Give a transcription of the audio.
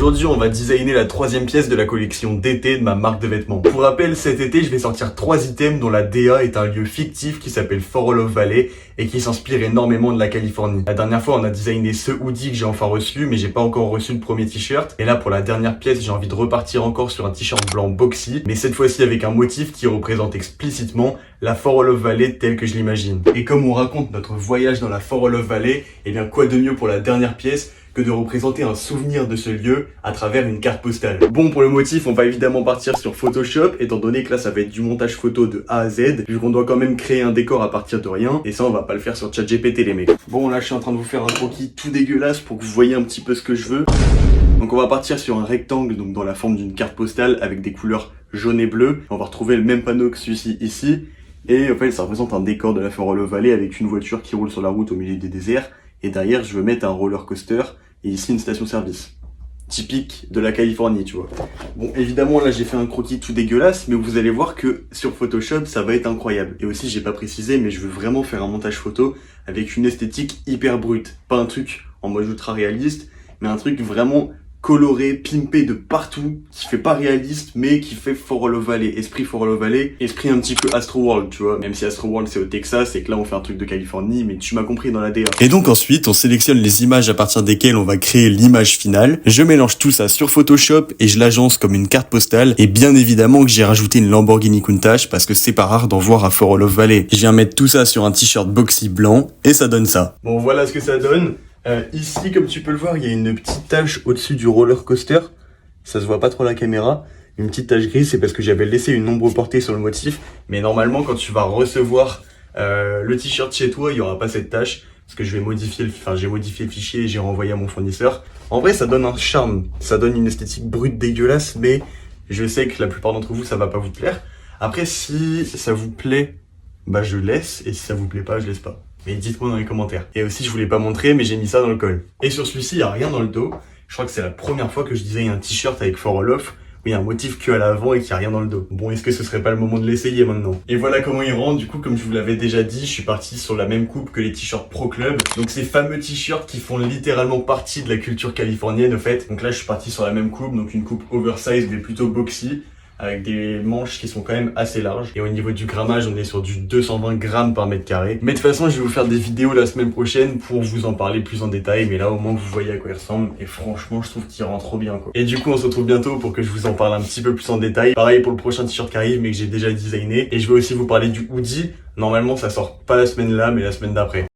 Aujourd'hui, on va designer la troisième pièce de la collection d'été de ma marque de vêtements. Pour rappel, cet été, je vais sortir 3 items dont la DA est un lieu fictif qui s'appelle Fort Olof Valley et qui s'inspire énormément de la Californie. La dernière fois, on a designé ce hoodie que j'ai enfin reçu, mais j'ai pas encore reçu le premier t-shirt. Et là, pour la dernière pièce, j'ai envie de repartir encore sur un t-shirt blanc boxy, mais cette fois-ci avec un motif qui représente explicitement la Fort Olof Valley telle que je l'imagine. Et comme on raconte notre voyage dans la Fort Olof Valley, eh bien quoi de mieux pour la dernière pièce que de représenter un souvenir de ce lieu à travers une carte postale. Bon, pour le motif, on va évidemment partir sur Photoshop, étant donné que là, ça va être du montage photo de A à Z, vu qu'on doit quand même créer un décor à partir de rien, et ça, on va pas le faire sur ChatGPT, les mecs. Bon, là, je suis en train de vous faire un croquis tout dégueulasse pour que vous voyez un petit peu ce que je veux. Donc, on va partir sur un rectangle, donc dans la forme d'une carte postale, avec des couleurs jaune et bleu. On va retrouver le même panneau que celui-ci ici, et en fait, ça représente un décor de la Fort Olof Valley avec une voiture qui roule sur la route au milieu des déserts, et derrière, je veux mettre un roller coaster, et ici une station-service. Typique de la Californie, tu vois. Bon, évidemment, là, j'ai fait un croquis tout dégueulasse, mais vous allez voir que sur Photoshop, ça va être incroyable. Et aussi, j'ai pas précisé, mais je veux vraiment faire un montage photo avec une esthétique hyper brute. Pas un truc en mode ultra réaliste, mais un truc vraiment coloré, pimpé de partout, qui fait pas réaliste, mais qui fait Fort Olof Valley. Esprit Fort Olof Valley, esprit un petit peu Astroworld, tu vois. Même si Astroworld c'est au Texas et que là on fait un truc de Californie, mais tu m'as compris dans la DA. Et donc ensuite, on sélectionne les images à partir desquelles on va créer l'image finale. Je mélange tout ça sur Photoshop et je l'agence comme une carte postale. Et bien évidemment que j'ai rajouté une Lamborghini Countach parce que c'est pas rare d'en voir à Fort Olof Valley. Je viens mettre tout ça sur un t-shirt boxy blanc et ça donne ça. Bon, voilà ce que ça donne. Ici, comme tu peux le voir, il y a une petite tache au-dessus du roller coaster. Ça se voit pas trop à la caméra. Une petite tache grise, c'est parce que j'avais laissé une ombre portée sur le motif. Mais normalement, quand tu vas recevoir le t-shirt chez toi, il y aura pas cette tache. Parce que j'ai modifié le fichier et j'ai renvoyé à mon fournisseur. En vrai, ça donne un charme. Ça donne une esthétique brute dégueulasse, mais je sais que la plupart d'entre vous, ça va pas vous plaire. Après, si ça vous plaît, bah je laisse. Et si ça vous plaît pas, je laisse pas. Mais dites-moi dans les commentaires. Et aussi, je vous l'ai pas montré, mais j'ai mis ça dans le col. Et sur celui-ci, il n'y a rien dans le dos. Je crois que c'est la première fois que je design un t-shirt avec Fort Olof, où il y a un motif que à l'avant et qu'il n'y a rien dans le dos. Bon, est-ce que ce serait pas le moment de l'essayer maintenant? Et voilà comment il rend. Du coup, comme je vous l'avais déjà dit, je suis parti sur la même coupe que les t-shirts Pro Club. Donc ces fameux t-shirts qui font littéralement partie de la culture californienne, au fait. Donc là, je suis parti sur la même coupe, donc une coupe oversize, mais plutôt boxy, avec des manches qui sont quand même assez larges. Et au niveau du grammage, on est sur du 220 grammes par mètre carré. Mais de toute façon, je vais vous faire des vidéos la semaine prochaine pour vous en parler plus en détail. Mais là, au moins, vous voyez à quoi il ressemble. Et franchement, je trouve qu'il rend trop bien, quoi. Et du coup, on se retrouve bientôt pour que je vous en parle un petit peu plus en détail. Pareil pour le prochain t-shirt qui arrive, mais que j'ai déjà designé. Et je vais aussi vous parler du hoodie. Normalement, ça sort pas la semaine là, mais la semaine d'après.